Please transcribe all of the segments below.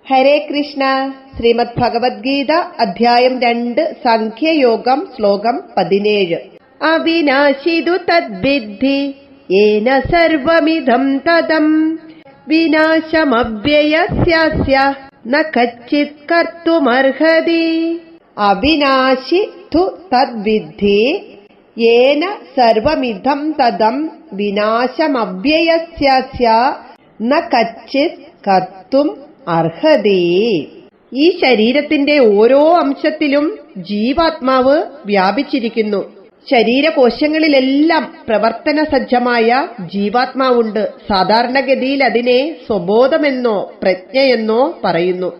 ഹരേ കൃഷ്ണ. ശ്രീമദ് ഭഗവത്ഗീത അധ്യായം 2 സാഖ്യയോഗം ശ്ലോകം 17. അവിനാശിതു തദ്വിദ്ധി യേന സർവമിദം തദം വിനാശമവ്യയസ്യസ്യ ന കച്ചിത് കർത്തുമർഹതി. അവിനാശി തു തദ്വിദ്ധി യേന സർവമിദം തദം വിനാശമവ്യയസ്യസ്യ ന കച്ചിത് കർത്തും അർഹതി. ഈ ശരീരത്തിന്റെ ഓരോ അംശത്തിലും ജീവാത്മാവ് വ്യാപിച്ചിരിക്കുന്നു. ശരീരകോശങ്ങളിലെല്ലാം പ്രവർത്തന സജ്ജമായ ജീവാത്മാവുണ്ട്. സാധാരണഗതിയിൽ അതിനെ സ്വബോധമെന്നോ പ്രജ്ഞയെന്നോ പറയുന്നു.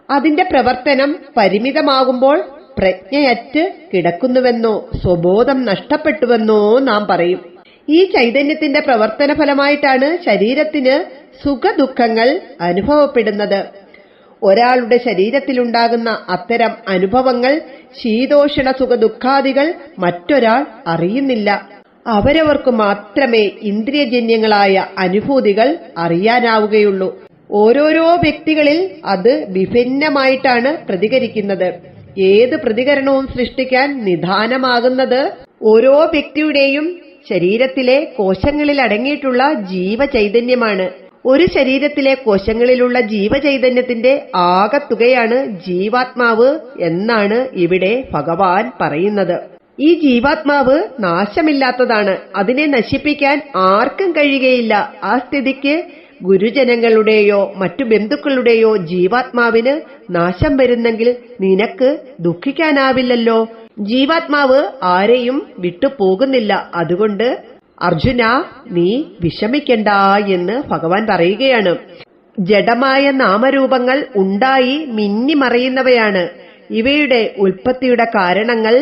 അതിന്റെ പ്രവർത്തനം പരിമിതമാകുമ്പോൾ പ്രജ്ഞയറ്റ് കിടക്കുന്നുവെന്നോ സ്വബോധം നഷ്ടപ്പെട്ടുവെന്നോ നാം പറയും. ഈ ചൈതന്യത്തിന്റെ പ്രവർത്തന ഫലമായിട്ടാണ് ശരീരത്തിന് സുഖദുഃഖങ്ങൾ അനുഭവപ്പെടുന്നത്. ഒരാളുടെ ശരീരത്തിലുണ്ടാകുന്ന അത്തരം അനുഭവങ്ങൾ, ശീതോഷണ സുഖദുഃഖാദികൾ മറ്റൊരാൾ അറിയുന്നില്ല. അവരവർക്ക് മാത്രമേ ഇന്ദ്രിയജന്യങ്ങളായ അനുഭൂതികൾ അറിയാനാവുകയുള്ളൂ. ഓരോരോ വ്യക്തികളിൽ അത് വിഭിന്നമായിട്ടാണ് പ്രതികരിക്കുന്നത്. ഏത് പ്രതികരണവും സൃഷ്ടിക്കാൻ നിദാനമാകുന്നത് ഓരോ വ്യക്തിയുടെയും ശരീരത്തിലെ കോശങ്ങളിൽ അടങ്ങിയിട്ടുള്ള ജീവചൈതന്യമാണ്. ഒരു ശരീരത്തിലെ കോശങ്ങളിലുള്ള ജീവചൈതന്യത്തിന്റെ ആകത്തുകയാണ് ജീവാത്മാവ് എന്നാണ് ഇവിടെ ഭഗവാൻ പറയുന്നത്. ഈ ജീവാത്മാവ് നാശമില്ലാത്തതാണ്. അതിനെ നശിപ്പിക്കാൻ ആർക്കും കഴിയുകയില്ല. ആ സ്ഥിതിക്ക് ഗുരുജനങ്ങളുടെയോ മറ്റു ബന്ധുക്കളുടെയോ ജീവാത്മാവിന് നാശം വരുന്നെങ്കിൽ നിനക്ക് ദുഃഖിക്കാനാവില്ലല്ലോ. ജീവാത്മാവ് ആരെയും വിട്ടുപോകുന്നില്ല. അതുകൊണ്ട് അർജുന, നീ വിഷമിക്കണ്ട എന്ന് ഭഗവാൻ പറയുകയാണ്. ജഡമായ നാമരൂപങ്ങൾ ഉണ്ടായി മിന്നിമറയുന്നവയാണ്. ഇവയുടെ ഉൽപ്പത്തിയുടെ കാരണങ്ങൾ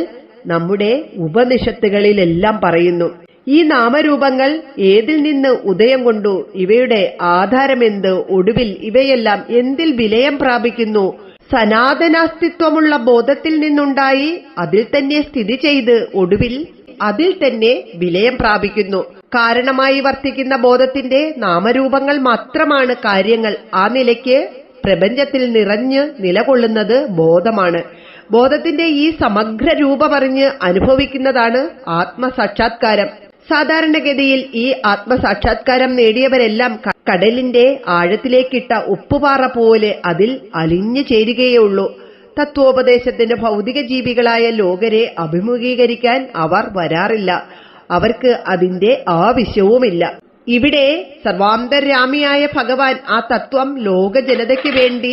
നമ്മുടെ ഉപനിഷത്തുകളിലെല്ലാം പറയുന്നു. ഈ നാമരൂപങ്ങൾ ഏതിൽ നിന്ന് ഉദയം കൊണ്ടു? ഇവയുടെ ആധാരമെന്ത്? ഒടുവിൽ ഇവയെല്ലാം എന്തിൽ വിലയം പ്രാപിക്കുന്നു? സനാതനാസ്തിത്വമുള്ള ബോധത്തിൽ നിന്നുണ്ടായി അതിൽ തന്നെ സ്ഥിതി ചെയ്ത് ഒടുവിൽ അതിൽ തന്നെ വിലയം പ്രാപിക്കുന്നു. കാരണമായി വർത്തിക്കുന്ന ബോധത്തിന്റെ നാമരൂപങ്ങൾ മാത്രമാണ് കാര്യങ്ങൾ. ആ നിലയ്ക്ക് പ്രപഞ്ചത്തിൽ നിറഞ്ഞ് നിലകൊള്ളുന്നത് ബോധമാണ്. ബോധത്തിന്റെ ഈ സമഗ്ര രൂപമറിഞ്ഞ് അനുഭവിക്കുന്നതാണ് ആത്മസാക്ഷാത്കാരം. സാധാരണഗതിയിൽ ഈ ആത്മസാക്ഷാത്കാരം നേടിയവരെല്ലാം കടലിന്റെ ആഴത്തിലേക്കിട്ട ഉപ്പുപാറ പോലെ അതിൽ അലിഞ്ഞു ചേരുകയുള്ളൂ. തത്വോപദേശത്തിന് ഭൗതിക ജീവികളായ ലോകരെ അഭിമുഖീകരിക്കാൻ അവർ വരാറില്ല. അവർക്ക് അതിന്റെ ആവശ്യവുമില്ല. ഇവിടെ സർവാന്തര്യാമിയായ ഭഗവാൻ ആ തത്വം ലോക ജനതയ്ക്ക് വേണ്ടി